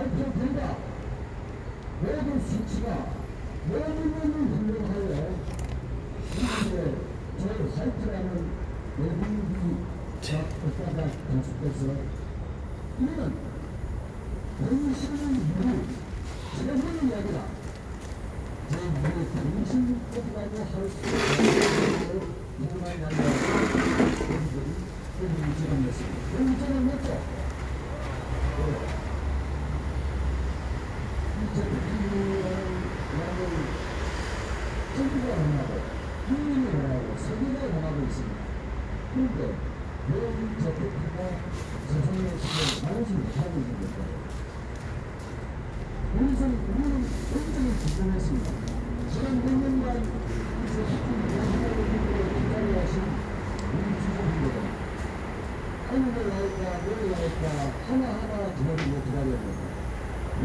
발표 결과 모든 수치가 모든 것을 분명하여 이제 저 사이트라는 외국인이 국가가 건축돼서 이는 정신의 유리 최선의 이야기다. 제 우리 정신법이라고 할 수 있는 누구나 나라 여러분들이 여기 지정했습니다. 여기 지정했죠. 정부가 원하고 국민이 원하고 세계가 원하고 있습니다. 그런데 왜 재테크가 세상에 지금 나오지 못하고 있는 걸까요? 우리는 굉장히 집중했습니다. 지난 몇 년간 이제 기다려 하신 우리 주주분들은 한국에 나올까 내일 나올까 하나하나 기다리고 기다렸는데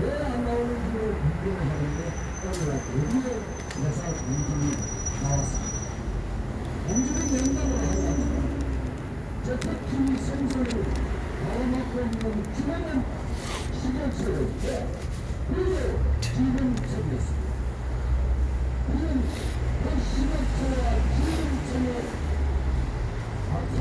왜 안 나오는지를 궁금해 하는데 오늘 드디어 내사 공증이 나왔습니다. 공증은 연장을 하려면 재테크 생산을 바라먹고 있는 기관은 시경처를 그리고 지금 생겼습니다. 우리는 그 시경처와 지금처의 아주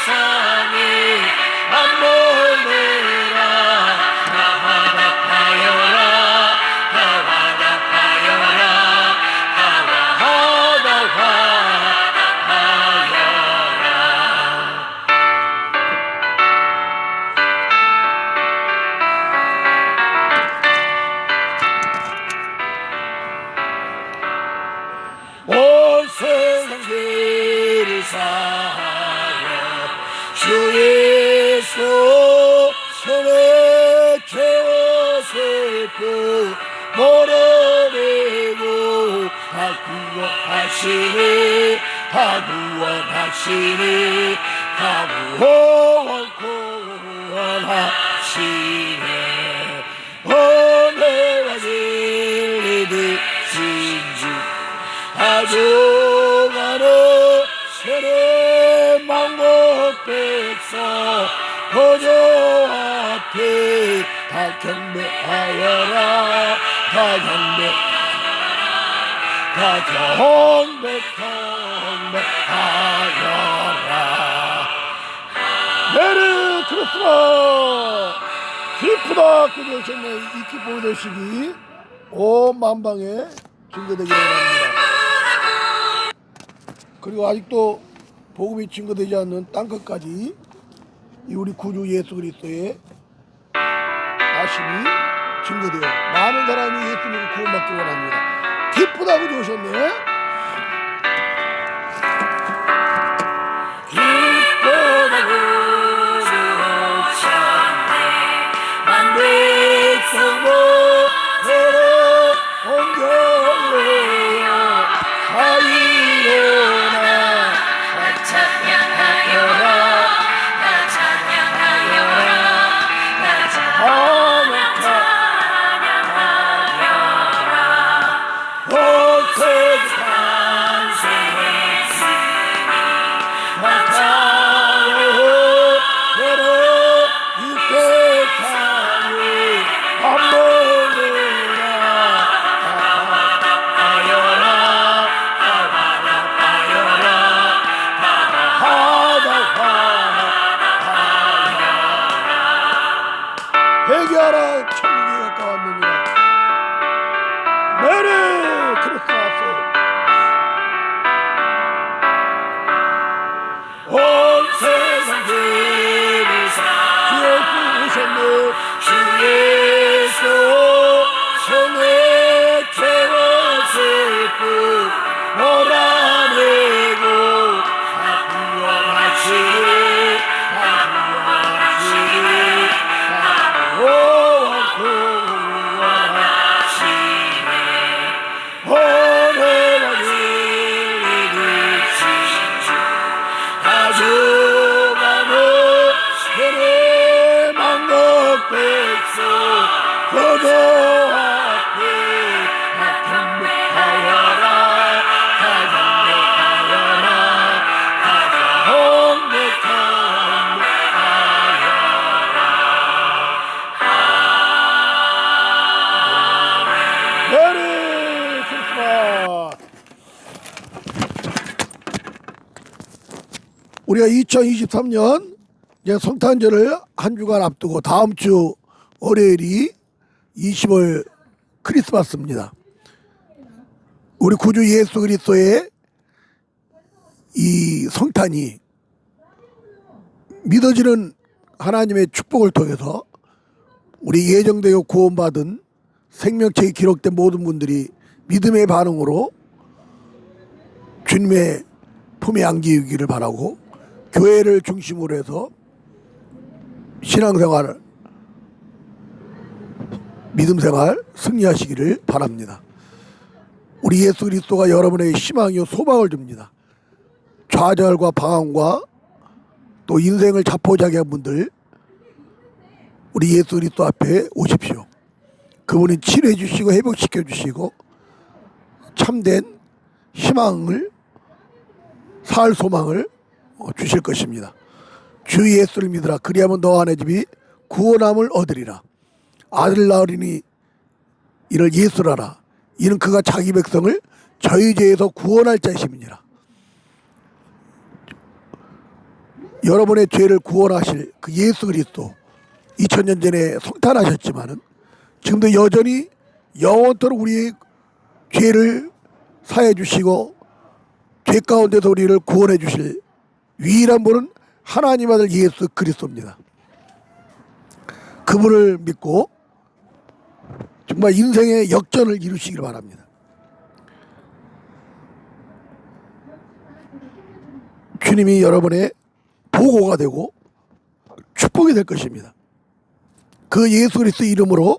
세상에 안몰래라 나와라하여라 나와라하여라 온 세상을 사하여 주 예수 손에 채워슬고 몰아내고 다 구원하시니 다 구원하시니 다 구원하시네 은혜와 진리를 진주 가져가는 세례 망국 백성 보좌 앞에 다 경배하여라 다 경배하여라 메리 크리스마스 기쁘다 그러셨네. 이 기쁨의 소식이 온 만방에 증거되기를 바랍니다. 그리고 아직도 복음이 증거되지 않는 땅끝까지 이 우리 구주 예수 그리스도의 나심이 증거되어 많은 사람이 예수님을 구원받기 원합니다. 기쁘다고 좋으셨네. 기쁘다고 좋으셨네. 만백성도 서로 옮겨내어 하이로나 찬양하여라 찬양하여라 찬양하여라 온 세상 나타나요 너로 이 세상에 안보내라 하여라 회개하라 천국이 가까웠느니라. 메리 크리스마스. 온 세상 들으사 주 예수 오셨네. 주 예수 손에 채웠을 뿐 몰아내고 다 구원하시니 다 구원하시니 구원하시네 은혜와 진리를 진주 가져가는 세례 망국 백성 거저 앞에 다 경배하여라 다 경배하여라 다 경배하여라. 메리 크리스마스. 우리가 2023년 이제 성탄절을 한 주간 앞두고 다음 주 월요일이 20월 크리스마스입니다. 우리 구주 예수 그리스도의 이 성탄이 믿어지는 하나님의 축복을 통해서 우리 예정되어 구원받은 생명책에 기록된 모든 분들이 믿음의 반응으로 주님의 품에 안기기를 바라고 교회를 중심으로 해서 신앙생활, 믿음생활 승리하시기를 바랍니다. 우리 예수 그리스도가 여러분에게 희망이요 소망을 줍니다. 좌절과 방황과 또 인생을 자포자기한 분들 우리 예수 그리스도 앞에 오십시오. 그분이 치료해 주시고 회복시켜 주시고 참된 희망을 살 소망을 주실 것입니다. 주 예수를 믿으라. 그리하면 너와 내 집이 구원함을 얻으리라. 아들 낳으리니 이를 예수라라. 이는 그가 자기 백성을 저희 죄에서 구원할 자심이니라. 여러분의 죄를 구원하실 그 예수 그리스도 2000년 전에 성탄하셨지만은 지금도 여전히 영원토록 우리의 죄를 사해 주시고 죄 가운데서 우리를 구원해 주실 유일한 분은 하나님 아들 예수 그리스도입니다. 그분을 믿고 정말 인생의 역전을 이루시길 바랍니다. 주님이 여러분의 보고가 되고 축복이 될 것입니다. 그 예수 그리스도 이름으로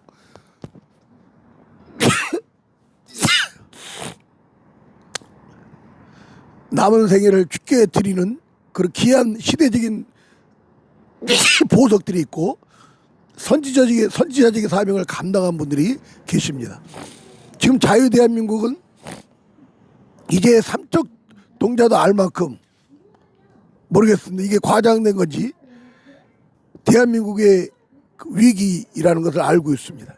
남은 생애를 주께 드리는 그런 귀한 시대적인 보석들이 있고 선지자적인 사명을 감당한 분들이 계십니다. 지금 자유대한민국은 이제 삼척 동자도 알 만큼 모르겠습니다. 이게 과장된 건지 대한민국의 위기라는 것을 알고 있습니다.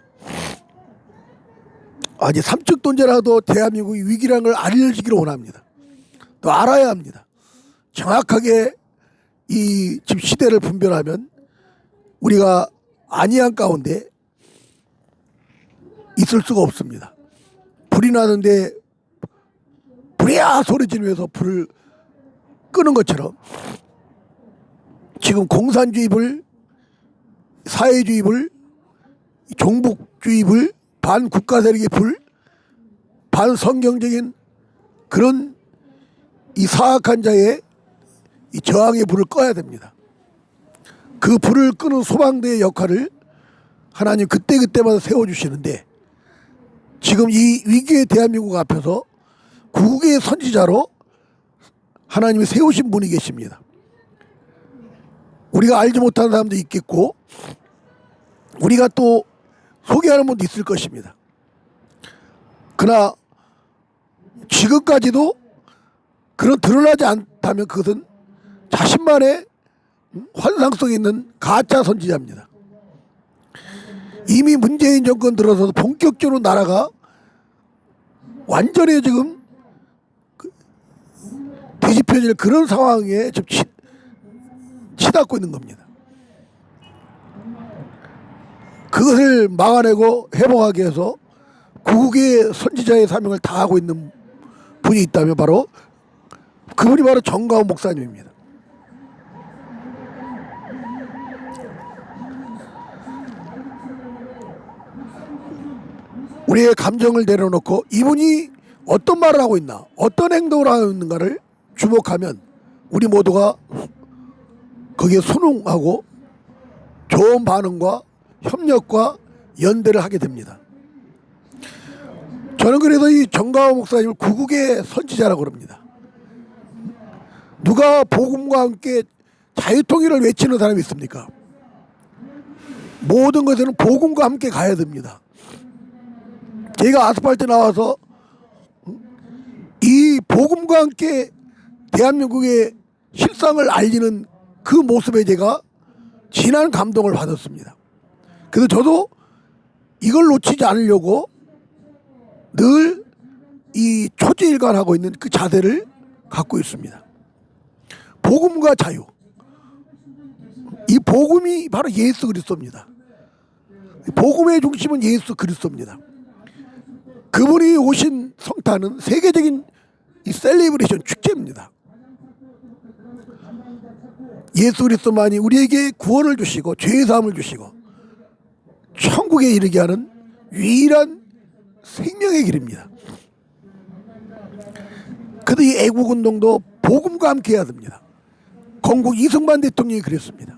이제 삼척 동자라도 대한민국이 위기라는 걸 알려지기를 원합니다. 또 알아야 합니다. 정확하게 이 지금 시대를 분별하면 우리가 안이한 가운데 있을 수가 없습니다. 불이 나는데 불이야 소리 지르면서 불을 끄는 것처럼 지금 공산주의불, 사회주의불, 종북주의불, 반국가 세력의 불, 반성경적인 그런 이 사악한 자의 이 저항의 불을 꺼야 됩니다. 그 불을 끄는 소방대의 역할을 하나님 그때그때마다 세워주시는데 지금 이 위기의 대한민국 앞에서 구국의 선지자로 하나님이 세우신 분이 계십니다. 우리가 알지 못하는 사람도 있겠고 우리가 또 소개하는 분도 있을 것입니다. 그러나 지금까지도 그런 드러나지 않다면 그것은 자신만의 환상 속에 있는 가짜 선지자입니다. 이미 문재인 정권 들어서도 본격적으로 나라가 완전히 지금 뒤집혀질 그런 상황에 지금 치닫고 있는 겁니다. 그것을 막아내고 회복하기 위해서 구국의 선지자의 사명을 다하고 있는 분이 있다면 그분이 바로 정가훈 목사님입니다. 우리의 감정을 내려놓고 이분이 어떤 말을 하고 있나, 어떤 행동을 하고 있는가를 주목하면 우리 모두가 거기에 순응하고 좋은 반응과 협력과 연대를 하게 됩니다. 저는 그래서 이 정가훈 목사님을 구국의 선지자라고 그럽니다. 누가 복음과 함께 자유통일을 외치는 사람이 있습니까? 모든 것에는 복음과 함께 가야 됩니다. 제가 아스팔트 나와서 이 복음과 함께 대한민국의 실상을 알리는 그 모습에 제가 진한 감동을 받았습니다. 그래서 저도 이걸 놓치지 않으려고 늘 이 초지일관하고 있는 그 자세를 갖고 있습니다. 복음과 자유, 이 복음이 바로 예수 그리스도입니다. 복음의 중심은 예수 그리스도입니다. 그분이 오신 성탄은 세계적인 이 셀리브레이션 축제입니다. 예수 그리스도만이 우리에게 구원을 주시고 죄의 사함을 주시고 천국에 이르게 하는 유일한 생명의 길입니다. 그래도 이 애국운동도 복음과 함께 해야 됩니다. 건국 이승만 대통령이 그랬습니다.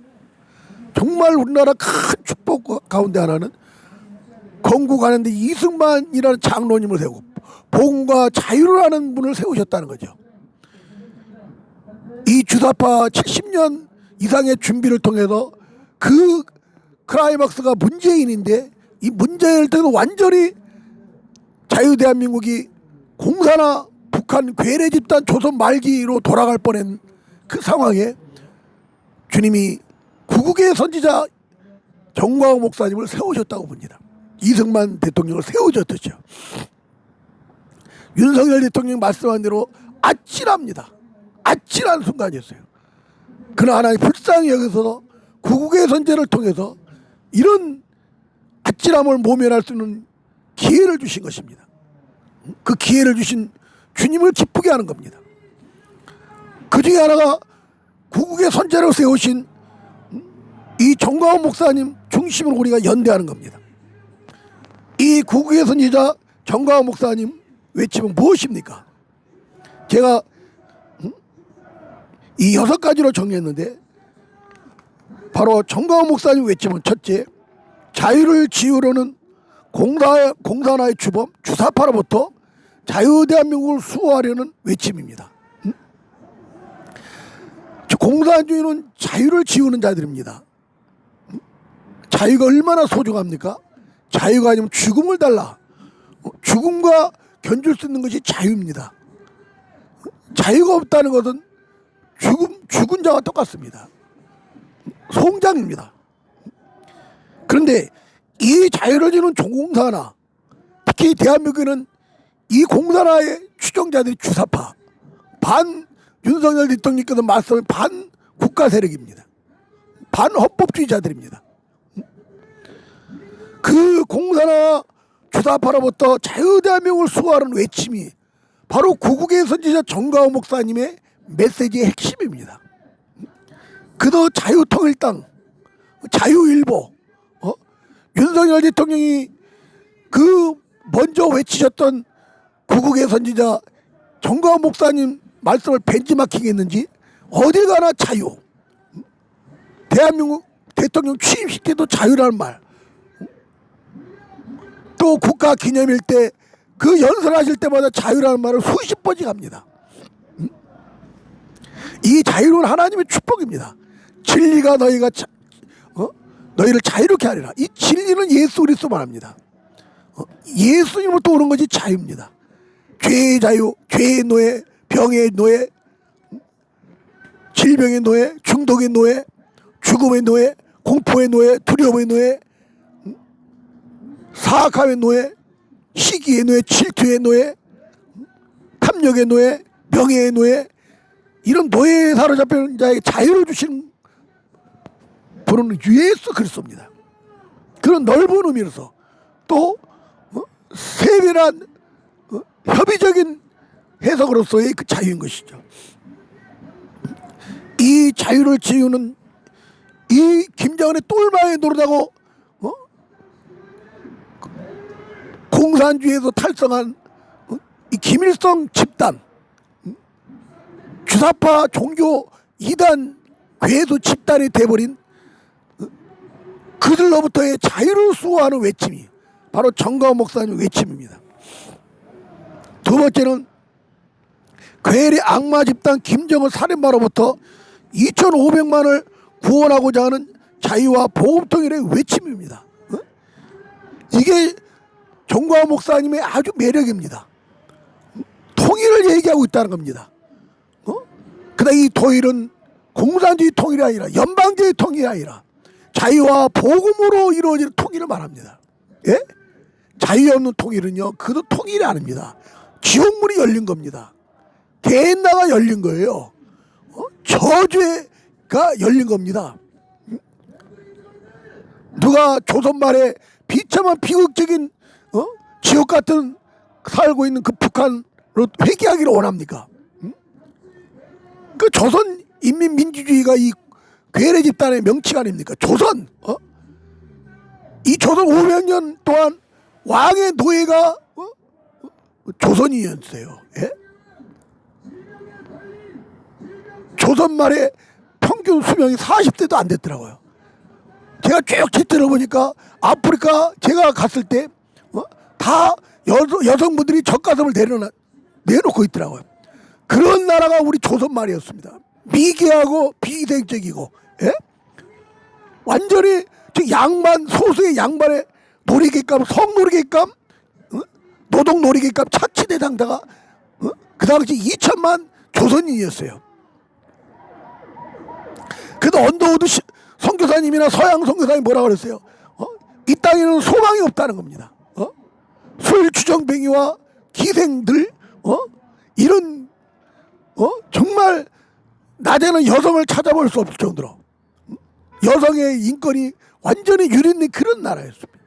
정말 우리나라 큰 축복 가운데 하나는 건국하는데 이승만이라는 장로님을 세우고 복음과 자유를 하는 분을 세우셨다는 거죠. 이 주사파 70년 이상의 준비를 통해서 그 클라이막스가 문재인인데 이 문재인을 통해서 완전히 자유대한민국이 공산화 북한 괴뢰 집단 조선 말기로 돌아갈 뻔한 그 상황에 주님이 구국의 선지자 정광훈 목사님을 세우셨다고 봅니다. 이승만 대통령을 세우셨듯이요. 윤석열 대통령이 말씀한 대로 아찔합니다. 아찔한 순간이었어요. 그러나 하나님 불쌍히 여기서 구국의 선제를 통해서 이런 아찔함을 모면할 수 있는 기회를 주신 것입니다. 그 기회를 주신 주님을 기쁘게 하는 겁니다. 그 중에 하나가 구국의 선제로 세우신 이 정광훈 목사님 중심으로 우리가 연대하는 겁니다. 이 구국의 선지자 정광훈 목사님 외침은 무엇입니까? 제가 이 6가지로 정리했는데, 바로 정광훈 목사님 외침은 첫째, 자유를 지으려는 공산화의 주범 주사파로부터 자유대한민국을 수호하려는 외침입니다. 공산주의는 자유를 지우는 자들입니다. 자유가 얼마나 소중합니까? 자유가 아니면 죽음을 달라. 죽음과 견줄 수 있는 것이 자유입니다. 자유가 없다는 것은 죽은 자와 똑같습니다. 송장입니다. 그런데 이 자유를 주는 종공산화, 특히 대한민국에는 이 공산화의 추종자들이 주사파, 반 윤석열 대통령께서 말씀한 반 국가 세력입니다. 반 헌법주의자들입니다. 그 공산화 주사파로부터 자유대한민국을 수호하는 외침이 바로 구국의 선지자 정광훈 목사님의 메시지의 핵심입니다. 그도 자유통일당, 자유일보, 윤석열 대통령이 그 먼저 외치셨던 구국의 선지자 정광훈 목사님 말씀을 벤치마킹 했는지 어딜 가나 자유, 대한민국 대통령 취임식 때도 자유라는 말, 또 국가 기념일 때 그 연설하실 때마다 자유라는 말을 수십 번씩 합니다. 이 자유는 하나님의 축복입니다. 진리가 너희를 자유롭게 하리라. 이 진리는 예수 그리스도만 합니다. 예수님으로부터 오는 것이 자유입니다. 죄의 자유, 죄의 노예, 병의 노예, 질병의 노예, 중독의 노예, 죽음의 노예, 공포의 노예, 두려움의 노예, 사악함의 노예, 시기의 노예, 질투의 노예, 탐욕의 노예, 명예의 노예, 이런 노예에 사로잡힌 자에게 자유를 주시는 분은 예수 그리스도입니다. 그런 넓은 의미로서 또 세밀한 협의적인 해석으로서의 그 자유인 것이죠. 이 자유를 지우는 이 김정은의 똘마에 노릇하고 공산주의에서 탈성한 이 김일성 집단, 주사파 종교 이단 괴수 집단이 돼버린 그들로부터의 자유를 수호하는 외침이 바로 정광훈 목사님 외침입니다. 두 번째는 괴뢰 악마 집단 김정은 살인마로부터 2,500만을 구원하고자 하는 자유와 보험통일의 외침입니다. 이게 정광훈 목사님의 아주 매력입니다. 통일을 얘기하고 있다는 겁니다. 그러나 이 통일은 공산주의 통일이 아니라 연방제의 통일이 아니라 자유와 복음으로 이루어지는 통일을 말합니다. 예? 자유 없는 통일은요, 그도 통일이 아닙니다. 지옥문이 열린 겁니다. 게hen나가 열린 거예요. 저주가 열린 겁니다. 누가 조선 말에 비참한 비극적인 지옥 같은 살고 있는 그 북한으로 회귀하기를 원합니까? 그 조선 인민민주주의가 이 괴뢰 집단의 명칭 아닙니까? 조선. 이 조선 500년 동안 왕의 노예가 조선이었어요. 예? 조선 말에 평균 수명이 40대도 안 됐더라고요. 제가 쭉 들어보니까 아프리카 제가 갔을 때 다 여성분들이 젖가슴을 내놓고 있더라고요. 그런 나라가 우리 조선 말이었습니다. 미개하고 비위생적이고, 예? 완전히 양반, 소수의 양반의 놀이객감, 성놀이객감, 노동 놀이객감 착취 대상자가 그 당시 2천만 조선인이었어요. 그래도 언더우드 선교사님이나 서양 선교사님이 뭐라 그랬어요? 이 땅에는 소망이 없다는 겁니다. 술 주정뱅이와 기생들, 이런 정말 낮에는 여성을 찾아볼 수 없을 정도로 여성의 인권이 완전히 유린된 그런 나라였습니다.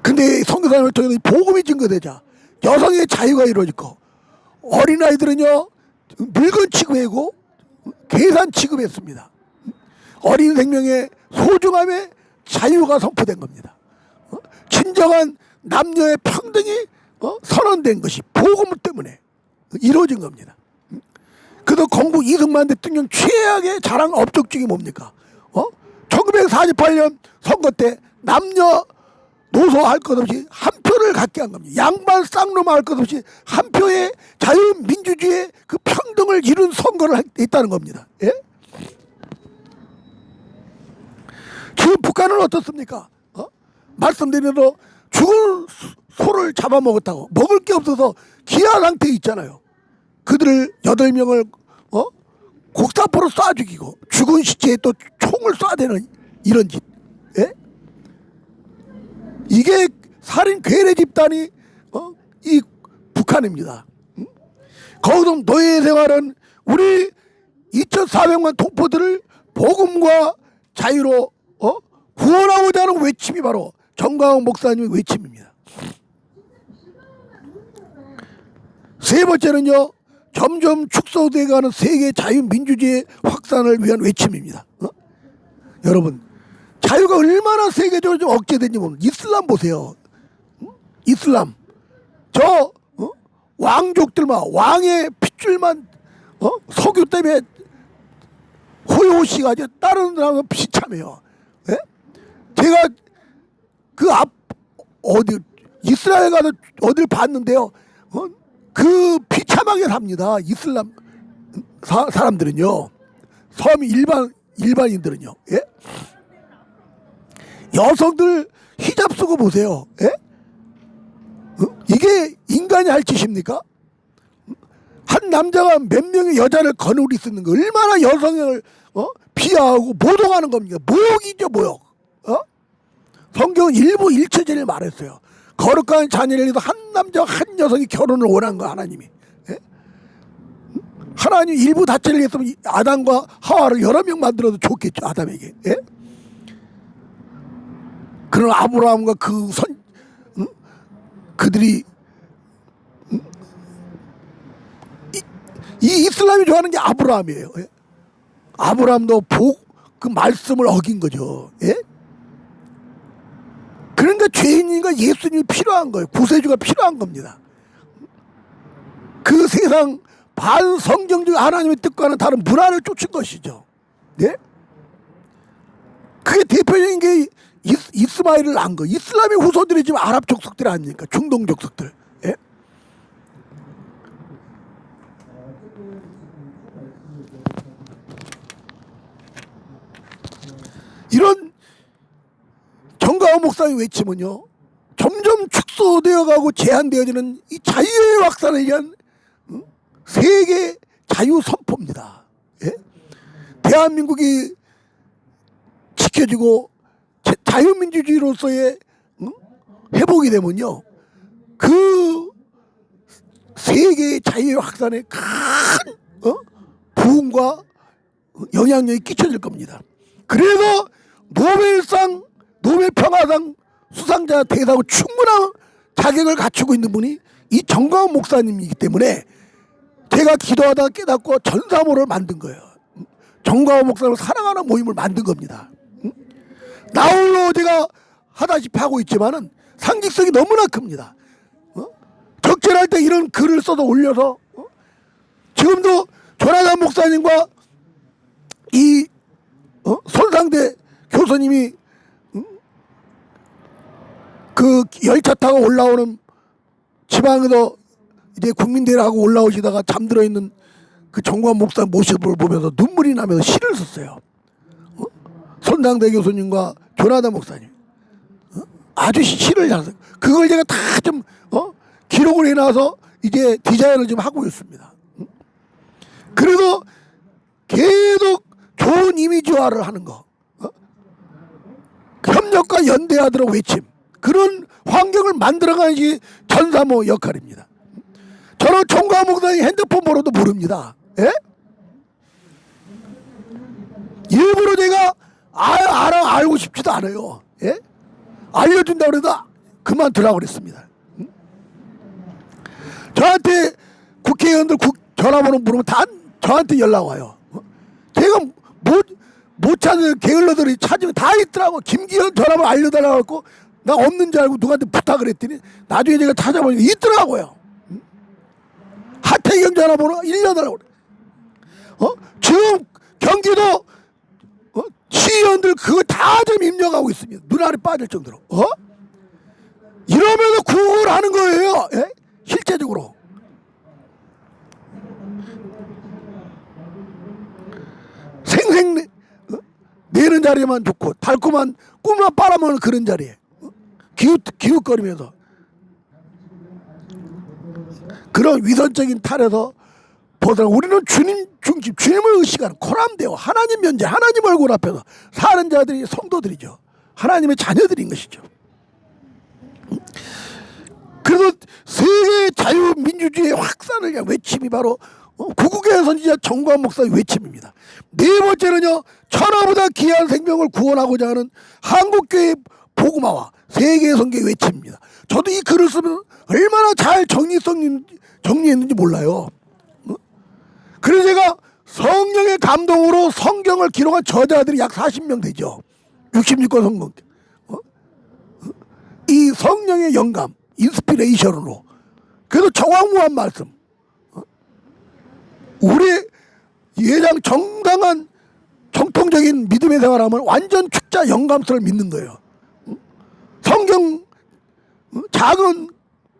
근데 선교사님을 통해서 복음이 증거되자 여성의 자유가 이루어지고 어린아이들은요 물건 취급하고 계산 취급했습니다. 어린 생명의 소중함에 자유가 선포된 겁니다. 진정한 남녀의 평등이 선언된 것이 복음 때문에 이루어진 겁니다. 그래서 건국 이승만 대통령 최악의 자랑 업적중이 뭡니까? 1948년 선거 때 남녀 노소 할 것 없이 한 표를 갖게 한 겁니다. 양반 쌍놈 할 것 없이 한 표의 자유민주주의의 그 평등을 이룬 선거를 했다는 겁니다. 예? 지금 북한은 어떻습니까? 말씀드린 대로 죽은 소를 잡아먹었다고 먹을 게 없어서 기아 상태에 있잖아요. 그들을 8명을 곡사포로 쏴 죽이고 죽은 시체에 또 총을 쏴대는 이런 짓. 예? 이게 살인 괴뢰 집단이 이 북한입니다. 거기서 노예 생활은 우리 2,400만 동포들을 복음과 자유로 구원하고자 하는 외침이 바로 정광훈 목사님의 외침입니다. 세 번째는요, 점점 축소되어가는 세계 자유민주주의 확산을 위한 외침입니다. 여러분, 자유가 얼마나 세계적으로 좀 억제된지 모르는 이슬람 보세요. 이슬람 저 왕족들만 왕의 핏줄만 석유 때문에 호요시가 다른 사람은 비참해요. 예? 제가 그 앞 어디 이스라엘 가서 어딜 봤는데요. 그 비참하게 삽니다. 이슬람 사람들은요. 섬이 일반인들은요. 예? 여성들 히잡 쓰고 보세요. 예? 이게 인간이 할 짓입니까? 한 남자가 몇 명의 여자를 거느리 쓰는 거 얼마나 여성을 비하하고 모독하는 겁니까? 모욕이죠, 모욕. 성경은 일부 일체제를 말했어요. 거룩한 자녀를 위해서 한 남자와 한 여성이 결혼을 원한 거 하나님이. 예? 하나님 일부 다체를 위해서는 아담과 하와를 여러 명 만들어도 좋겠죠, 아담에게. 예? 그런 아브라함과 그들이 이 이슬람이 좋아하는 게 아브라함이에요. 예? 아브라함도 그 말씀을 어긴 거죠. 예? 그러니까 죄인과 예수님이 필요한 거예요. 구세주가 필요한 겁니다. 그 세상 반성경적 하나님의 뜻과는 다른 문화를 쫓은 것이죠. 예? 그게 대표적인 게 이스마엘을 낳은 거. 이슬람의 후손들이 지금 아랍 족속들 아닙니까? 중동 족속들. 예? 이런 정광훈 목사의 외침은요, 점점 축소되어 가고 제한되어지는 이 자유의 확산을 위한 세계 자유 선포입니다. 예? 대한민국이 지켜지고 자유민주주의로서의 회복이 되면요, 그 세계의 자유의 확산에 큰 부흥과 영향력이 끼쳐질 겁니다. 그래서 노벨상, 노벨평화상 수상자 대상으로 충분한 자격을 갖추고 있는 분이 이 정광훈 목사님이기 때문에 제가 기도하다가 깨닫고 전사모를 만든 거예요. 정광훈 목사님을 사랑하는 모임을 만든 겁니다. 나 홀로 제가 하다시피 하고 있지만은 상징성이 너무나 큽니다. 적절할 때 이런 글을 써서 올려서 지금도 조나단 목사님과 이 손상대 교수님이 그 열차 타고 올라오는 지방에서 이제 국민대회하고 올라오시다가 잠들어 있는 그 정광훈 목사 모습을 보면서 눈물이 나면서 시를 썼어요. 손상대 교수님과 조나단 목사님 아주 시를 잘 써요. 그걸 제가 다 좀 기록을 해놔서 이제 디자인을 좀 하고 있습니다. 그래서 계속 좋은 이미지화를 하는 거, 협력과 연대하도록 외침, 그런 환경을 만들어가는 게 전사모 역할입니다. 저는 총각 목사님 핸드폰 번호도 모릅니다. 예? 일부러 제가 알고 싶지도 않아요. 예? 알려준다고 해도 그만 두라고 그랬습니다. 저한테 국회의원들 전화번호 물으면 다 저한테 연락 와요. 제가 못 찾는 게을러들이 찾으면 다 있더라고. 김기현 전화번호 알려달라고 했고 나 없는 줄 알고 누구한테 부탁을 했더니 나중에 제가 찾아보니까 있더라고요. 하태경 전화번호 알려달라고 그래. 지금 경기도 시의원들 그거 다 좀 입력하고 있습니다. 눈알이 빠질 정도로. 이러면서 구국을 하는 거예요. 예? 실제적으로. 생생 내는 자리만 좋고 달콤한 꿈만 빨아먹는 그런 자리에 기웃거리면서 그런 위선적인 탈에서 보다 우리는 주님 중심, 주님을 의식하는 코람데오 하나님 면제, 하나님 얼굴 앞에서 사는 자들이 성도들이죠. 하나님의 자녀들인 것이죠. 그래서 세계 자유민주주의의 확산을 위한 외침이 바로 구국의 선지자 정광 목사의 외침입니다. 네 번째는요, 천하보다 귀한 생명을 구원하고자 하는 한국교회 복음화와 세계 선교의 외침입니다. 저도 이 글을 쓰면 얼마나 잘 정리했는지 몰라요. 그래서 제가 성령의 감동으로 성경을 기록한 저자들이 약 40명 되죠. 66권 성경. 이 성령의 영감, 인스피레이션으로. 그래서 정확무한 말씀. 우리 예장 정당한 정통적인 믿음의 생활하면 완전 축자 영감성을 믿는 거예요. 성경 작은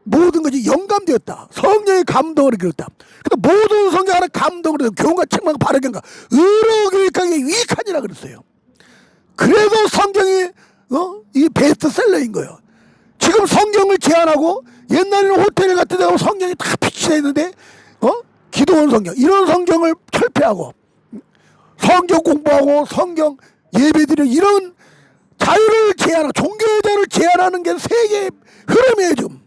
모든 것이 영감되었다. 성령의 감동으로 그렸다. 근데 모든 성경 하나 감동으로 교훈과 책망과 바르게인가 의로 교육하기에 유익하니라 그랬어요. 그래서 성경이 이 베스트셀러인 거예요. 지금 성경을 제안하고 옛날에는 호텔 같은 데 가면 성경이 다 비치되어 있는데 기도원 성경 이런 성경을 철폐하고 성경 공부하고 성경 예배드리는 이런 자유를 제한하고 종교자를 제한하는 게 세계의 흐름이에요 지금.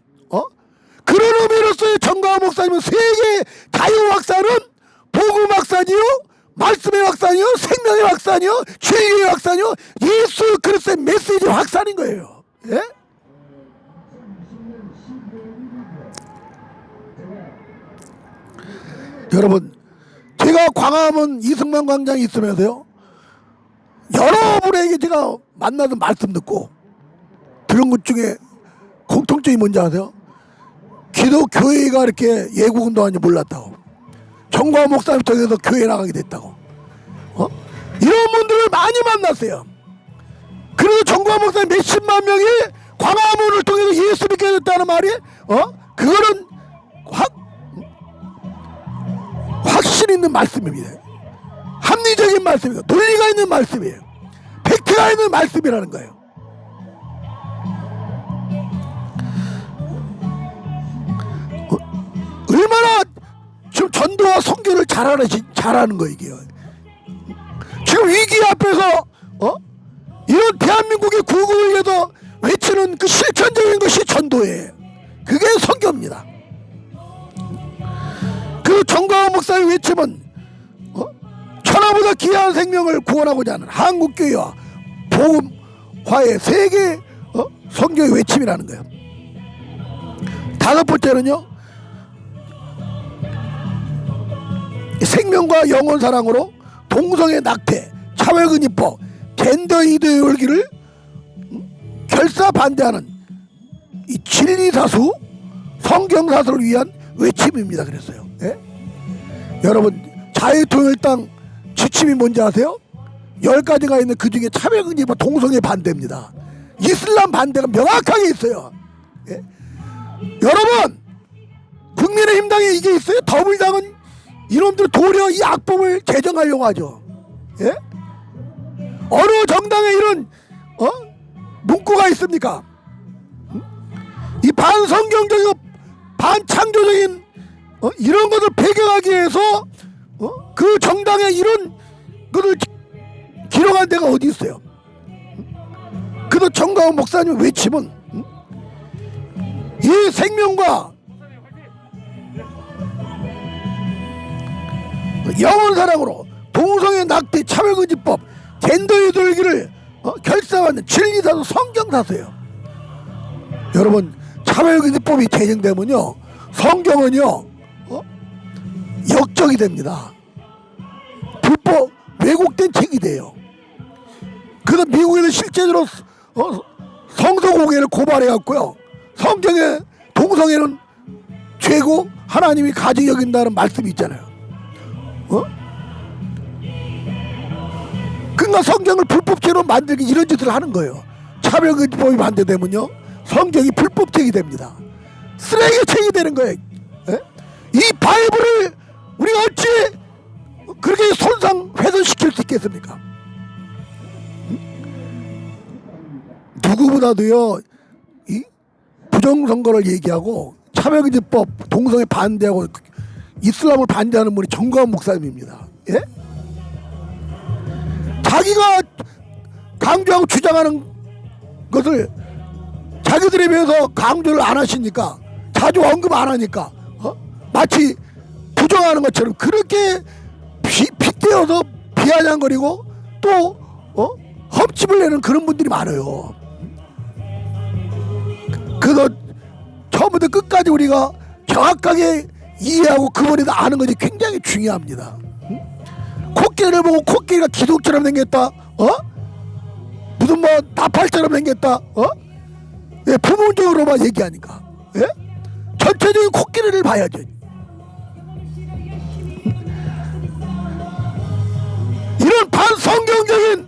그런 의미로서의 정광훈 목사님은 세계 자유 확산은 복음 확산이요, 말씀의 확산이요, 생명의 확산이요, 진리의 확산이요, 예수 그리스도의 메시지 확산인 거예요. 예? 여러분, 제가 광화문 이승만 광장에 있으면서요, 여러분에게 제가 만나서 말씀 듣고 들은 것 중에 공통점이 뭔지 아세요? 기독교회가 이렇게 예국운동하는지 몰랐다고. 정광훈 목사님 통해서 교회 나가게 됐다고. 이런 분들을 많이 만났어요. 그래서 정광훈 목사님 몇십만 명이 광화문을 통해서 예수 믿게 됐다는 말이 그거는 확신 있는 말씀입니다. 합리적인 말씀이에요. 논리가 있는 말씀이에요. 팩트가 있는 말씀이라는 거예요. 얼마나 지금 전도와 선교를 잘하는 거예요, 이게요. 지금 위기 앞에서 이런 대한민국의 구국을 위해서 외치는 그 실천적인 것이 전도예요. 그게 선교입니다. 그 정광훈 목사의 외침은 천하보다 귀한 생명을 구원하고자 하는 한국교회와 복음화의 세계 선교의 외침이라는 거예요. 다섯 번째는요, 생명과 영혼 사랑으로 동성애 낙태, 차별금지법, 젠더 이데올기를 결사 반대하는 이 진리사수, 성경사수를 위한 외침입니다. 그랬어요. 예? 여러분, 자유통일당 지침이 뭔지 아세요? 10가지가 있는 그 중에 차별금지법, 동성애 반대입니다. 이슬람 반대가 명확하게 있어요. 예? 여러분, 국민의힘당에 이게 있어요? 더불당은 이놈들 도리어 이 악법을 개정하려고 하죠. 예? 어느 정당에 이런 문구가 있습니까? 이 반성경적이고 반창조적인 이런 것을 배경하기 위해서 그 정당에 이런 것을 기록한 데가 어디 있어요? 그래서 정광훈 목사님 외침은 이 생명과 영원 사랑으로 동성애 낙태 차별금지법 젠더 이데올기를 결사하는 진리사도 성경사서예요. 여러분 차별금지법이 제정되면요 성경은요 역적이 됩니다. 불법 왜곡된 책이 돼요. 그래서 미국에서 실제로 성서공예를 고발해갖고요 성경에 동성애는 죄고 하나님이 가증 여긴다는 말씀이 있잖아요. 그러니까 성경을 불법죄로 만들기 이런 짓을 하는 거예요. 차별금지법이 반대되면요 성경이 불법책이 됩니다. 쓰레기책이 되는 거예요. 예? 이 바이블을 우리가 어찌 그렇게 훼손시킬 수 있겠습니까? 누구보다도요 이 부정선거를 얘기하고 차별금지법 동성애 반대하고 이슬람을 반대하는 분이 정광훈 목사님입니다. 예? 자기가 강조하고 주장하는 것을 자기들에 비해서 강조를 안 하시니까 자주 언급 안 하니까 마치 부정하는 것처럼 그렇게 빗대어서 비아냥거리고 또 험집을 내는 그런 분들이 많아요. 그래서 처음부터 끝까지 우리가 정확하게 이해하고 그분에 아는 것이 굉장히 중요합니다. 코끼리를 보고 코끼리가 기둥처럼 생겼다 무슨 뭐 나팔처럼 생겼다 예, 부분적으로만 얘기하니까 예? 전체적인 코끼리를 봐야죠. 이런 반성경적인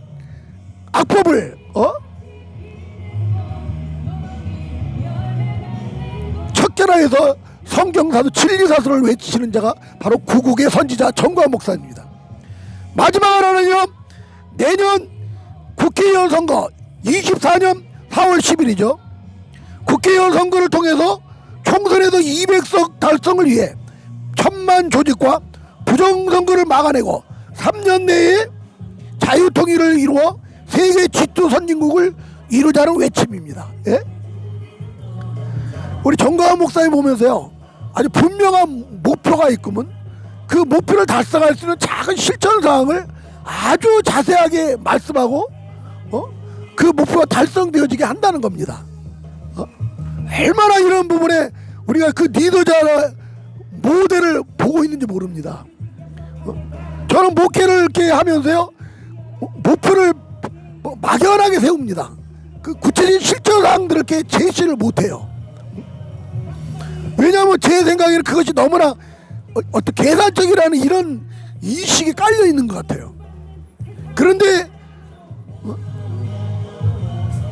악법을 척결하여서 성경사도 진리사서를 외치시는 자가 바로 구국의 선지자 정광훈 목사입니다. 마지막 하나는요 내년 국회의원 선거 24년 4월 10일이죠 국회의원 선거를 통해서 총선에서 200석 달성을 위해 천만 조직과 부정선거를 막아내고 3년 내에 자유통일을 이루어 세계 G2 선진국을 이루자는 외침입니다. 예? 우리 정광훈 목사님 보면서요 아주 분명한 목표가 있구먼 그 목표를 달성할 수 있는 작은 실천 사항을 아주 자세하게 말씀하고 그 목표가 달성되어지게 한다는 겁니다. 얼마나 이런 부분에 우리가 그 리더자 모델을 보고 있는지 모릅니다. 저는 목회를 이렇게 하면서요 목표를 막연하게 세웁니다. 그 구체적인 실천 사항들을 이렇게 제시를 못해요. 왜냐하면 제 생각에는 그것이 너무나 어떤 계산적이라는 이런 인식이 깔려 있는 것 같아요. 그런데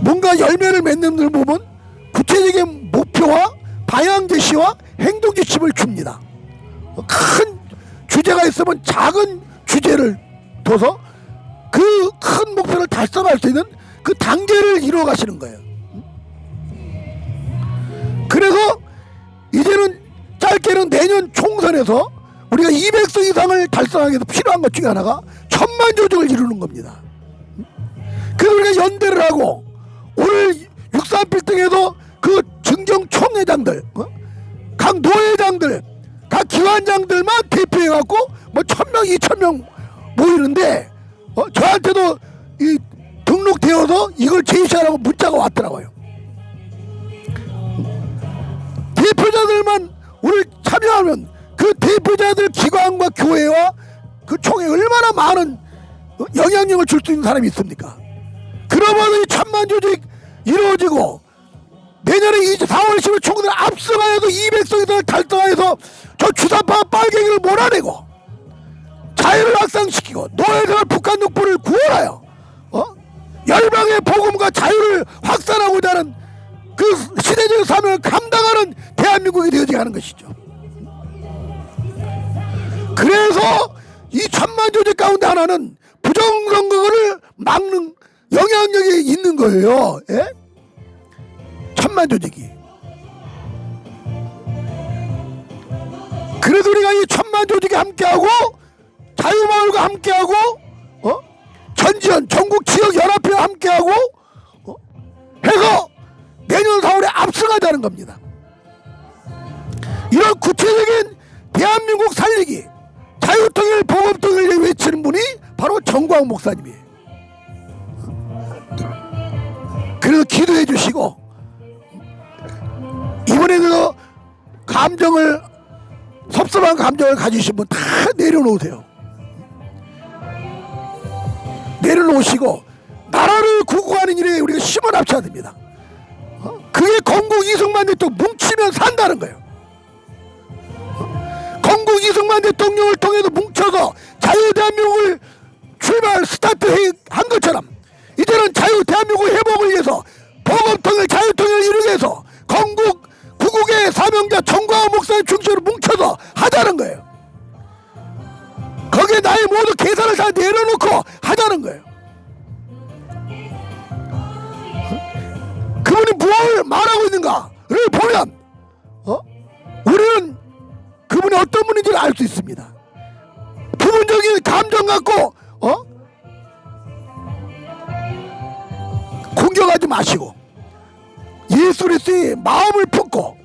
뭔가 열매를 맺는 들 보면 구체적인 목표와 방향 제시와 행동 지침을 줍니다. 큰 주제가 있으면 작은 주제를 둬서 그 큰 목표를 달성할 수 있는 그 단계를 이루어 가시는 거예요. 그래서 이제는 짧게는 내년 총선에서 우리가 200석 이상을 달성하기 위해서 필요한 것 중에 하나가 1000만 조직을 이루는 겁니다. 그래서 우리가 연대를 하고 오늘 63빌딩에서 그 증정 총회장들 각 노회장들 각 기관장들만 대표해갖고 뭐 1000명 2000명 모이는데 저한테도 이 등록되어서 이걸 제시하라고 문자가 왔더라고요. 대표자들만 오늘 참여하면 그 대표자들 기관과 교회와 그 총회에 얼마나 많은 영향력을 줄 수 있는 사람이 있습니까? 그러면 이 1000만 조직 이루어지고 내년에 4월 10일 총선을 앞서가야도 200석 이상을 달성하여서 저 주사파 빨갱이를 몰아내고 자유를 확산시키고 노예생활 북한 육부를 구원하여 열방의 복음과 자유를 확산하고자 하는 그 시대적 사명을 감당하는 대한민국이 되어지게 하는 것이죠. 그래서 이 1000만 조직 가운데 하나는 부정선거를 막는 영향력이 있는 거예요. 예? 1000만 조직이. 그래도 우리가 이 1000만 조직이 함께하고 자유마을과 함께하고 전지현 전국 지역연합회와 함께하고 해서 내년 4월에 압승하자는 겁니다. 이런 구체적인 대한민국 살리기 자유통일 복음 바로 정광훈 목사님이에요. 그래서 기도해 주시고 이번에도 감정을 섭섭한 감정을 가지신 분 다 내려놓으세요. 내려놓으시고 나라를 구국하는 일에 우리가 힘을 합쳐야 됩니다. 그게 건국 이승만 대통령 뭉치면 산다는 거예요. 건국 이승만 대통령을 통해서 뭉쳐서 자유대한민국을 출발 스타트 한 것처럼 이제는 자유대한민국 회복을 위해서 보건통일 자유통일을 이루기 위해서 건국 구국의 사명자 정광훈 목사님 중심으로 뭉쳐서 하자는 거예요. 거기에 나의 모든 계산을 다 내려놓고 하자는 거예요. 그분이 무엇을 말하고 있는가를 보면 우리는 그분이 어떤 분인지를 알 수 있습니다. 부분적인 감정 갖고 공격하지 마시고 예수 그리스도의 마음을 품고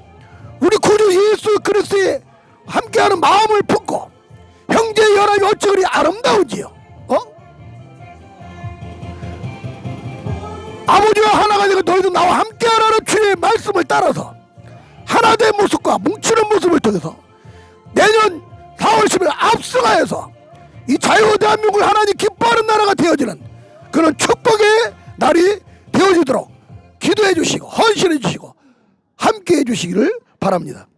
우리 구주 예수 그리스도의 함께하는 마음을 품고 형제 연합이 어찌 그리 아름다운지요. 아버지와 하나가 되고 너희도 나와 함께하라는 주의 말씀을 따라서 하나된 모습과 뭉치는 모습을 통해서 내년 4월 10일 압승하여서 이 자유대한민국을 하나님 기뻐하는 나라가 되어지는 그런 축복의 날이 되어지도록 기도해 주시고 헌신해 주시고 함께해 주시기를 바랍니다.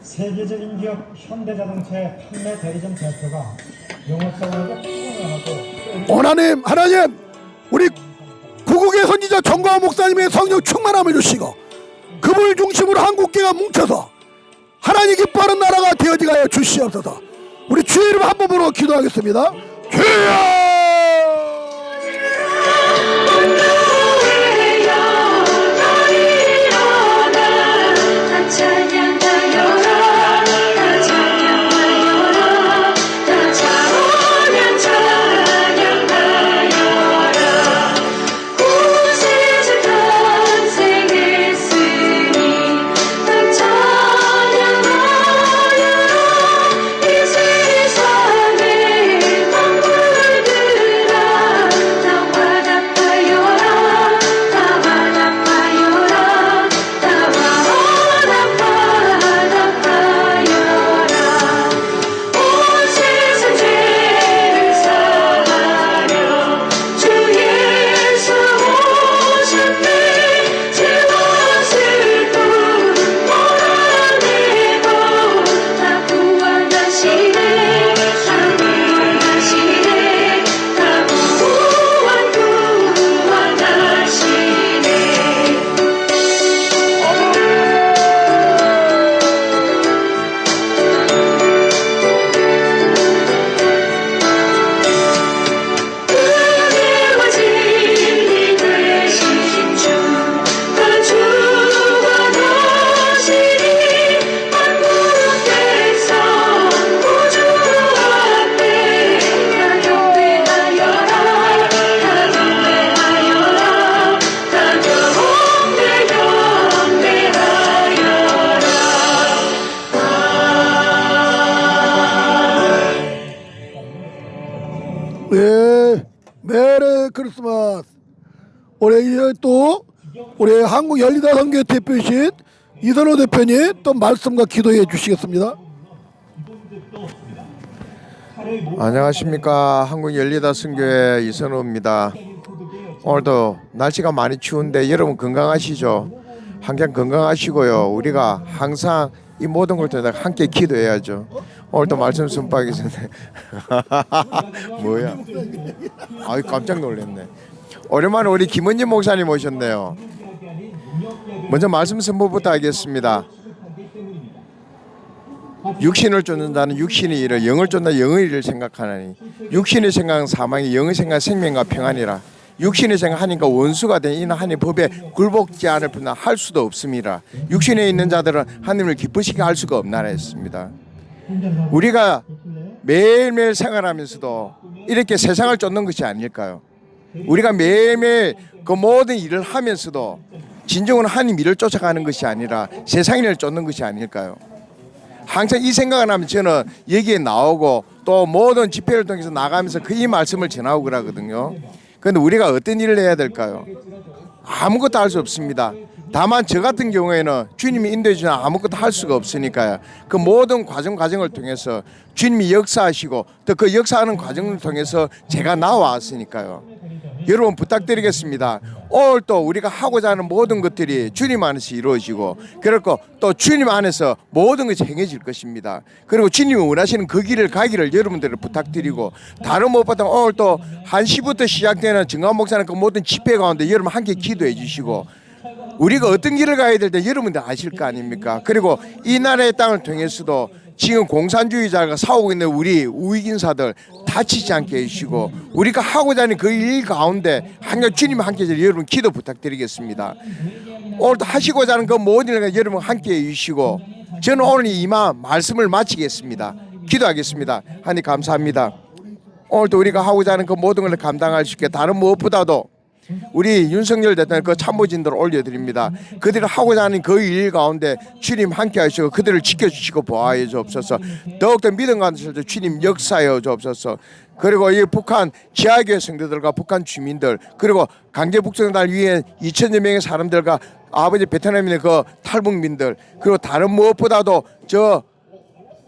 세계적인 기업 현대자동차의 판매 대리점 대표가 영업사원으로 출근을 하나님 우리 구국의 선지자 정광훈 목사님의 성령 충만함을 주시고 그분을 중심으로 한국계가 뭉쳐서 하나님 기뻐하는 나라가 되어지게 하여 주시옵소서. 우리 주의 이름 한 번으로 기도하겠습니다. 주여! 메리 크리스마스. 올해 또 우리 한국 열리다 선교회 대표이신 이선호 대표님 또 말씀과 기도해 주시겠습니다. 안녕하십니까. 한국 열리다 선교회 이선호입니다. 오늘도 날씨가 많이 추운데 여러분 건강하시죠? 항상 건강하시고요. 우리가 항상 이 모든 걸 통해 함께 기도해야죠. 오늘도 말씀 선포하기 전에 뭐야? 아이 깜짝 놀랐네. 오랜만에 우리 김은진 목사님 오셨네요. 먼저 말씀 선포부터 하겠습니다. 육신을 쫓는 자는 육신의 일을, 영을 쫓는 영의 일을 생각하나니 육신의 생각은 사망이, 영의 생각은 생명과 평안이라. 육신의 생각하니까 원수가 된 이는 하나님 법에 굴복지 않을 뿐 할 수도 없습니다. 육신에 있는 자들은 하나님을 기쁘시게 할 수가 없나라 했습니다. 우리가 매일매일 생활하면서도 이렇게 세상을 쫓는 것이 아닐까요? 우리가 매일매일 그 모든 일을 하면서도 진정은 하나님 일을 쫓아가는 것이 아니라 세상 일을 쫓는 것이 아닐까요? 항상 이 생각을 하면 저는 여기에 나오고 또 모든 집회를 통해서 나가면서 그 이 말씀을 전하고 그러거든요. 그런데 우리가 어떤 일을 해야 될까요? 아무것도 할 수 없습니다. 다만 저 같은 경우에는 주님이 인도해 주면 아무것도 할 수가 없으니까요. 그 모든 과정을 통해서 주님이 역사하시고 또 그 역사하는 과정을 통해서 제가 나왔으니까요. 여러분 부탁드리겠습니다. 오늘 또 우리가 하고자 하는 모든 것들이 주님 안에서 이루어지고 그렇고 또 주님 안에서 모든 것이 행해질 것입니다. 그리고 주님이 원하시는 그 길을 가기를 여러분들을 부탁드리고 다른 무엇보다 오늘 또 1시부터 시작되는 정강 목사님 그 모든 집회 가운데 여러분 함께 기도해 주시고 우리가 어떤 길을 가야 될 때 여러분들 아실 거 아닙니까? 그리고 이 나라의 땅을 통해서도 지금 공산주의자가 싸우고 있는 우리 우익인사들 다치지 않게 해주시고 우리가 하고자 하는 그 일 가운데 항상 주님 함께 해주시고 여러분 기도 부탁드리겠습니다. 오늘도 하시고자 하는 그 모든 일을 여러분 함께 해주시고 저는 오늘 이만 말씀을 마치겠습니다. 기도하겠습니다. 하나님 감사합니다. 오늘도 우리가 하고자 하는 그 모든 걸 감당할 수 있게 다른 무엇보다도 우리 윤석열 대통령 그 참모진들을 올려드립니다. 그들이 하고자 하는 그 일 가운데 주님 함께 하시고 그들을 지켜주시고 보호하여 주옵소서. 더욱더 믿음 가운데서 주님 역사하여 주옵소서. 그리고 이 북한 지하교회 성도들과 북한 주민들 그리고 강제 북송날 위해 2천여 명의 사람들과 아버지 베트남인의 그 탈북민들 그리고 다른 무엇보다도 저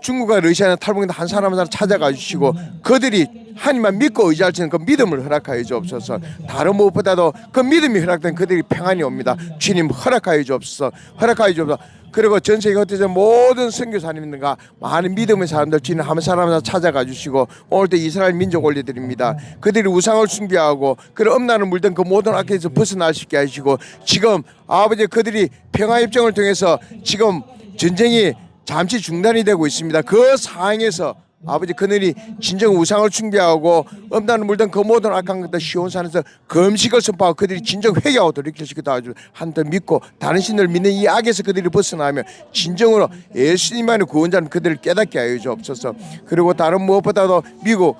중국과 러시아는 탈북민들 한 사람 한 사람 찾아가 주시고 그들이 하나님만 믿고 의지할 수 있는 그 믿음을 허락하여 주옵소서. 다른 무엇보다도 그 믿음이 허락된 그들이 평안이 옵니다. 주님 허락하여 주옵소서. 허락하여 주옵소서. 그리고 전 세계 흩어진 모든 선교사님들과 많은 믿음의 사람들 주님 한 사람 하나 찾아가 주시고 오늘도 이스라엘 민족 올려드립니다. 그들이 우상을 숭배하고 그런 엄란을 물던 그 모든 악에서 벗어날 수 있게 하시고 지금 아버지 그들이 평화협정을 통해서 지금 전쟁이 잠시 중단이 되고 있습니다. 그 상황에서 아버지 그들이 진정 우상을 숭배하고 엄단을 물던 그 모든 악한 것들 시온산에서 금식을 선포하고 그들이 진정 회개하고 돌이키시기도 하죠. 한뜻 믿고 다른 신을 믿는 이 악에서 그들이 벗어나며 진정으로 예수님만의 구원자는 그들을 깨닫게 하여 주옵소서. 그리고 다른 무엇보다도 미국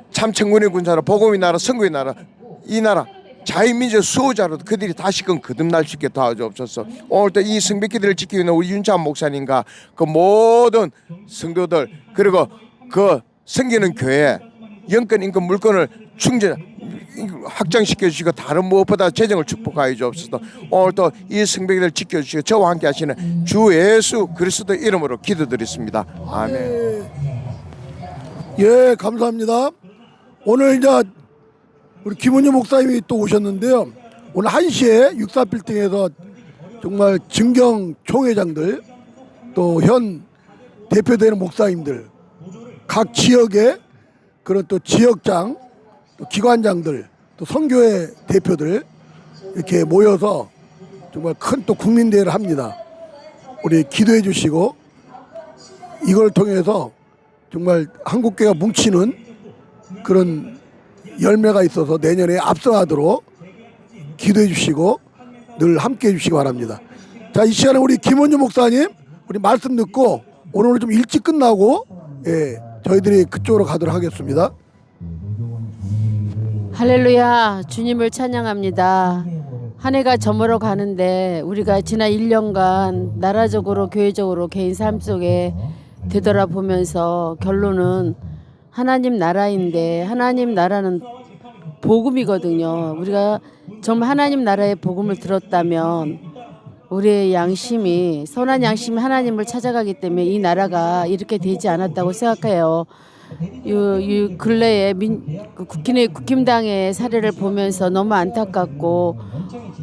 참 천군의 군사로 복음의 나라 선교의 나라 이 나라 자유민주의 수호자로도 그들이 다시금 거듭날 수 있게 도와주옵소서. 오늘도 이 성백기들을 지키고 있는 우리 윤찬 목사님과 그 모든 성도들 그리고 그 섬기는 교회 영권 인권 물건을 충전 확장시켜 주시고 다른 무엇보다 재정을 축복하여 주옵소서. 오늘도 이 성백기를 지켜주시고 저와 함께 하시는 주 예수 그리스도 이름으로 기도드렸습니다. 아멘. 예, 감사합니다. 오늘 이제 우리 김은희 목사님이 또 오셨는데요. 오늘 1시에 64빌딩에서 정말 증경 총회장들 또 현 대표되는 목사님들 각 지역의 그런 또 지역장 또 기관장들 또 선교회 대표들 이렇게 모여서 정말 큰 또 국민대회를 합니다. 우리 기도해 주시고 이걸 통해서 정말 한국교회가 뭉치는 그런 열매가 있어서 내년에 앞서가도록 기도해 주시고 늘 함께 해 주시기 바랍니다. 자, 이 시간에 우리 김원주 목사님 우리 말씀 듣고 오늘 좀 일찍 끝나고 저희들이 그쪽으로 가도록 하겠습니다. 할렐루야, 주님을 찬양합니다. 한 해가 저물어 가는데 우리가 지난 1년간 나라적으로 교회적으로 개인 삶 속에 되돌아보면서 결론은 하나님 나라인데 하나님 나라는 복음이거든요. 우리가 정말 하나님 나라의 복음을 들었다면 우리의 양심이 선한 양심이 하나님을 찾아가기 때문에 이 나라가 이렇게 되지 않았다고 생각해요. 이 근래에 국힘당의 사례를 보면서 너무 안타깝고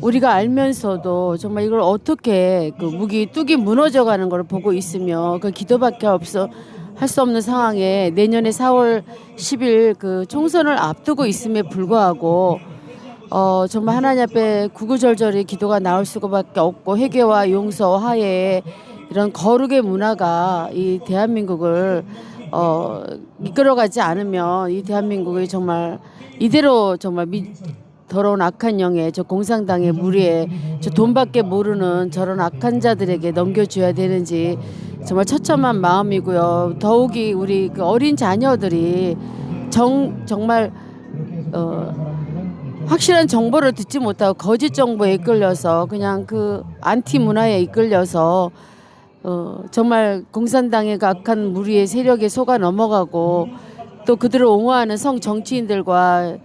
우리가 알면서도 정말 이걸 어떻게 그 뚝이 무너져가는 걸 보고 있으며 그 기도밖에 할 수 없는 상황에 내년에 4월 10일 그 총선을 앞두고 있음에 불구하고 정말 하나님 앞에 구구절절히 기도가 나올 수밖에 없고 회개와 용서, 화해 이런 거룩의 문화가 이 대한민국을 이끌어가지 않으면 이 대한민국이 정말 이대로 정말 더러운 악한 영에 저 공산당의 무리에 저 돈밖에 모르는 저런 악한 자들에게 넘겨줘야 되는지 정말 처참한 마음이고요. 더욱이 우리 그 어린 자녀들이 정말 확실한 정보를 듣지 못하고 거짓 정보에 이끌려서 그냥 그 안티 문화에 이끌려서 정말 공산당의 악한 무리의 세력에 속아 넘어가고 또 그들을 옹호하는 성 정치인들과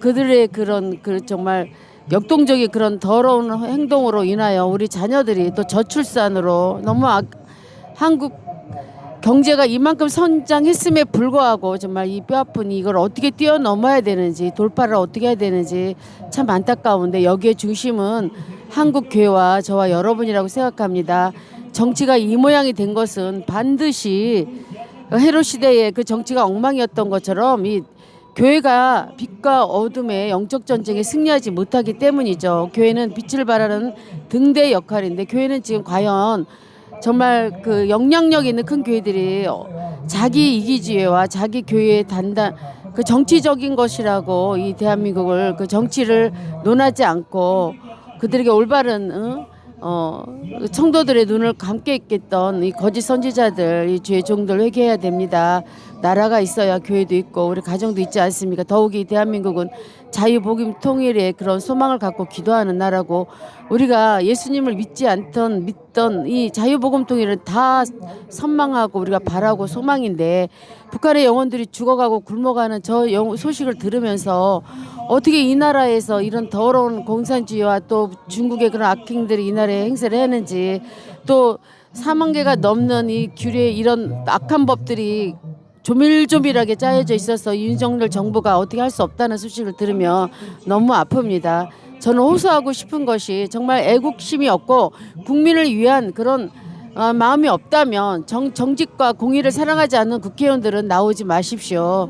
그들의 그런 정말 역동적인 그런 더러운 행동으로 인하여 우리 자녀들이 또 저출산으로 너무 한국 경제가 이만큼 성장했음에 불구하고 정말 이 뼈아픈 이걸 어떻게 뛰어넘어야 되는지 돌파를 어떻게 해야 되는지 참 안타까운데 여기에 중심은 한국 교회와 저와 여러분이라고 생각합니다. 정치가 이 모양이 된 것은 반드시 헤롯 시대에 그 정치가 엉망이었던 것처럼 이 교회가 빛과 어둠의 영적 전쟁에 승리하지 못하기 때문이죠. 교회는 빛을 발하는 등대 역할인데 교회는 지금 과연 정말 그 영향력 있는 큰 교회들이 자기 이기주의와 자기 교회의 단단 그 정치적인 것이라고 이 대한민국을 그 정치를 논하지 않고 그들에게 올바른 청도들의 눈을 감게 있겠던 이 거짓 선지자들 이 주의 종들 회개해야 됩니다. 나라가 있어야 교회도 있고 우리 가정도 있지 않습니까? 더욱이 대한민국은 자유복음 통일의 그런 소망을 갖고 기도하는 나라고 우리가 예수님을 믿던 이 자유복음 통일은 다 선망하고 우리가 바라고 소망인데 북한의 영혼들이 죽어가고 굶어가는 저 소식을 들으면서 어떻게 이 나라에서 이런 더러운 공산주의와 또 중국의 그런 악행들이 이 나라에 행세를 했는지 또 4만 개가 넘는 이 규례 이런 악한 법들이 조밀조밀하게 짜여져 있어서 윤석열 정부가 어떻게 할 수 없다는 소식을 들으면 너무 아픕니다. 저는 호소하고 싶은 것이 정말 애국심이 없고 국민을 위한 그런 마음이 없다면 정직과 공의를 사랑하지 않는 국회의원들은 나오지 마십시오.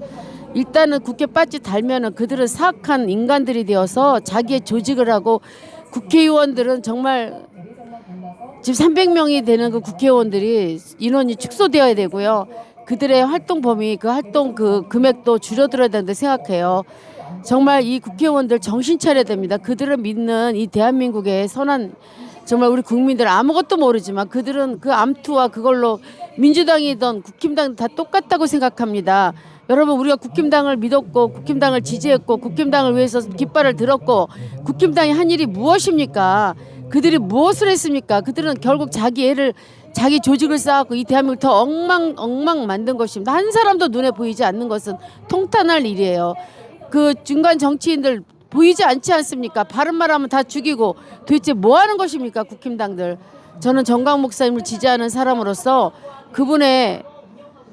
일단은 국회 빠지 달면은 그들은 사악한 인간들이 되어서 자기의 조직을 하고 국회의원들은 정말 지금 300명이 되는 그 국회의원들이 인원이 축소되어야 되고요. 그들의 활동 범위, 그 활동 그 금액도 줄여들어야 된다고 생각해요. 정말 이 국회의원들 정신 차려야 됩니다. 그들을 믿는 이 대한민국의 선한 정말 우리 국민들 아무것도 모르지만 그들은 그 암투와 그걸로 민주당이든 국힘당 다 똑같다고 생각합니다. 여러분 우리가 국힘당을 믿었고 국힘당을 지지했고 국힘당을 위해서 깃발을 들었고 국힘당이 한 일이 무엇입니까? 그들이 무엇을 했습니까? 그들은 결국 자기 조직을 쌓았고 이 대한민국을 더 엉망 만든 것입니다. 한 사람도 눈에 보이지 않는 것은 통탄할 일이에요. 그 중간 정치인들 보이지 않지 않습니까? 바른 말하면 다 죽이고 도대체 뭐 하는 것입니까? 국힘당들. 저는 정강 목사님을 지지하는 사람으로서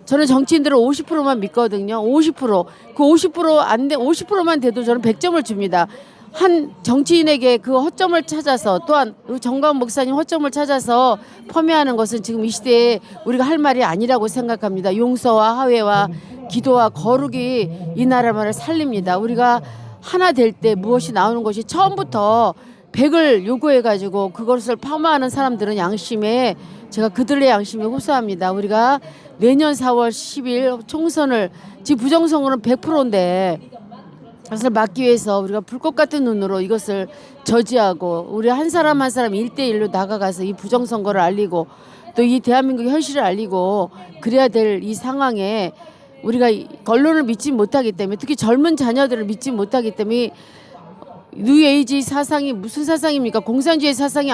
저는 정치인들을 50%만 믿거든요. 50%. 그 50% 안 돼, 50%만 돼도 저는 100점을 줍니다. 한 정치인에게 그 허점을 찾아서 또한 정강 목사님 허점을 찾아서 폄훼하는 것은 지금 이 시대에 우리가 할 말이 아니라고 생각합니다. 용서와 화해와 기도와 거룩이 이 나라만을 살립니다. 우리가 하나 될 때 무엇이 나오는 것이 처음부터 100을 요구해가지고 그것을 폄하하는 사람들은 양심에 제가 그들의 양심에 호소합니다. 우리가 내년 4월 10일 총선을 지금 부정선거는 100%인데 그것을 막기 위해서 우리가 불꽃 같은 눈으로 이것을 저지하고 우리 한 사람 1대1로 나가가서 이 부정선거를 알리고 또 이 대한민국의 현실을 알리고 그래야 될 이 상황에 우리가 언론을 믿지 못하기 때문에 특히 젊은 자녀들을 믿지 못하기 때문에 뉴에이지 사상이 무슨 사상입니까? 공산주의 사상이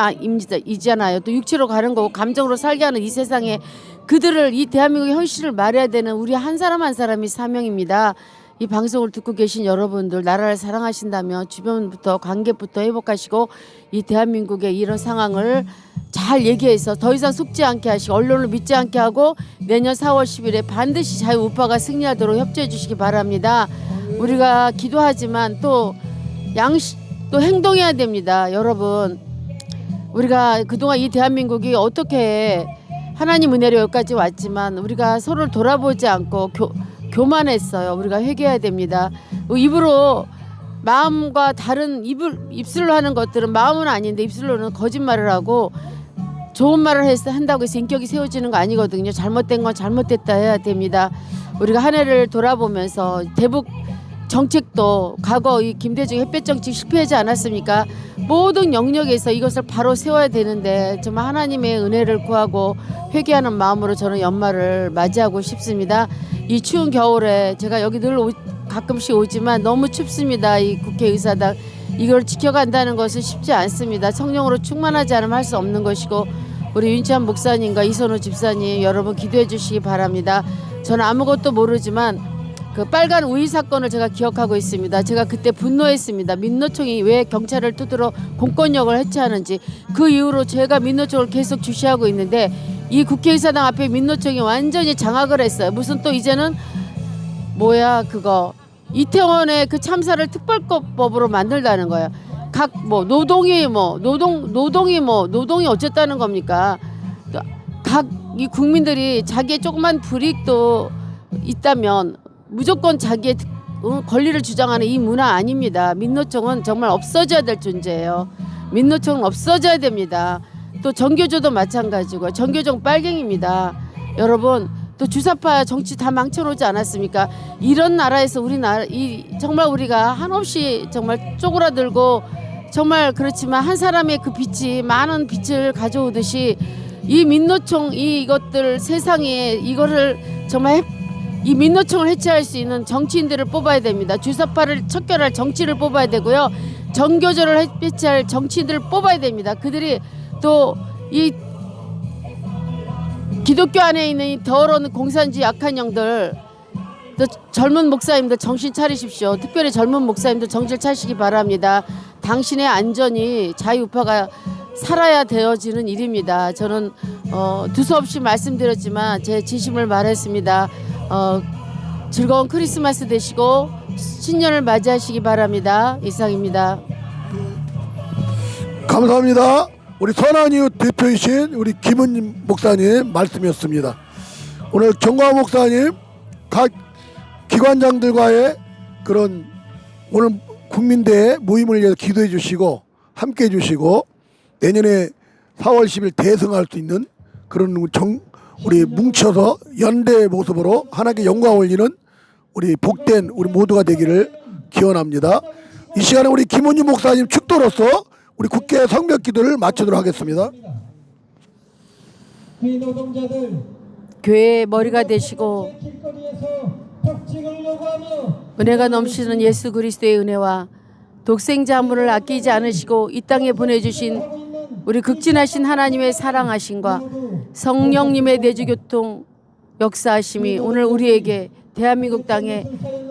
이잖아요. 또 육체로 가는 거고 감정으로 살게 하는 이 세상에 그들을 이 대한민국의 현실을 말해야 되는 우리 한 사람 한 사람이 사명입니다. 이 방송을 듣고 계신 여러분들 나라를 사랑하신다면 주변부터 관계부터 회복하시고 이 대한민국의 이런 상황을 잘 얘기해서 더 이상 속지 않게 하시고 언론을 믿지 않게 하고 내년 4월 10일에 반드시 자유우파가 승리하도록 협조해 주시기 바랍니다. 우리가 기도하지만 또 행동해야 됩니다. 여러분 우리가 그동안 이 대한민국이 어떻게 하나님 은혜로 여기까지 왔지만 우리가 서로를 돌아보지 않고 교만했어요. 우리가 회개해야 됩니다. 입으로 마음과 다른 입술로 하는 것들은 마음은 아닌데 입술로는 거짓말을 하고 좋은 말을 한다고 해서 인격이 세워지는 거 아니거든요. 잘못된 건 잘못됐다 해야 됩니다. 우리가 한 해를 돌아보면서 대북 정책도 과거 이 김대중 햇볕 정책 실패하지 않았습니까? 모든 영역에서 이것을 바로 세워야 되는데 정말 하나님의 은혜를 구하고 회개하는 마음으로 저는 연말을 맞이하고 싶습니다. 이 추운 겨울에 제가 여기 늘 가끔씩 오지만 너무 춥습니다. 이 국회의사당 이걸 지켜간다는 것은 쉽지 않습니다. 성령으로 충만하지 않으면 할 수 없는 것이고 우리 윤치한 목사님과 이선호 집사님 여러분 기도해 주시기 바랍니다. 저는 아무것도 모르지만 그 빨간 우이 사건을 제가 기억하고 있습니다. 제가 그때 분노했습니다. 민노총이 왜 경찰을 두드러 공권력을 해체하는지. 그 이후로 제가 민노총을 계속 주시하고 있는데 이 국회의사당 앞에 민노총이 완전히 장악을 했어요. 무슨 또 이제는 뭐야 그거 이태원의 그 참사를 특별법으로 만들다는 거예요. 각 뭐 노동이 어쨌다는 겁니까? 각 이 국민들이 자기의 조그만 불이익도 있다면 무조건 자기의 권리를 주장하는 이 문화 아닙니다. 민노총은 정말 없어져야 될 존재예요. 민노총은 없어져야 됩니다. 또 정교조도 마찬가지고요. 정교조 빨갱입니다. 여러분 또 주사파 정치 다 망쳐놓지 않았습니까? 이런 나라에서 우리나라 정말 우리가 한없이 정말 쪼그라들고 정말 그렇지만 한 사람의 그 빛이 많은 빛을 가져오듯이 이 민노총 이것들 세상에 이거를 정말 이 민노총을 해체할 수 있는 정치인들을 뽑아야 됩니다. 주사파를 척결할 정치를 뽑아야 되고요. 정교조를 해체할 정치인들을 뽑아야 됩니다. 그들이 또 이 기독교 안에 있는 이 더러운 공산주의 악한 영들, 또 젊은 목사님들 정신 차리십시오. 특별히 젊은 목사님들 정신 차리시기 바랍니다. 당신의 안전이 자유우파가 살아야 되어지는 일입니다. 저는 두서없이 말씀드렸지만 제 진심을 말했습니다. 즐거운 크리스마스 되시고 신년을 맞이하시기 바랍니다. 이상입니다. 감사합니다. 우리 선한이웃 대표이신 우리 김은님 목사님 말씀이었습니다. 오늘 정광 목사님 각 기관장들과의 그런 오늘 국민대회 모임을 위해서 기도해 주시고 함께 해 주시고 내년에 4월 10일 대승할 수 있는 그런 우리 뭉쳐서 연대의 모습으로 하나님께 영광 올리는 우리 복된 우리 모두가 되기를 기원합니다. 이 시간에 우리 김은희 목사님 축도로서 우리 국회 성벽 기도를 마치도록 하겠습니다. 이 노동자들 교회의 머리가 되시고 길거리에서 복직을 요구하며 은혜가 넘치는 예수 그리스도의 은혜와 독생자물을 아끼지 않으시고 이 땅에 보내주신 우리 극진하신 하나님의 사랑하심과 성령님의 내주교통 역사하심이 오늘 우리에게 대한민국 땅에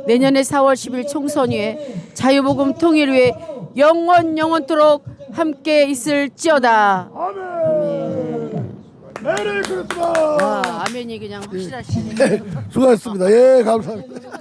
내년에 4월 10일 총선위에 자유복음 통일위에 영원토록 함께 있을지어다. 아멘. 메리 크리스마스. 와, 아멘이 그냥 확실하시네. 수고하셨습니다. 예, 감사합니다.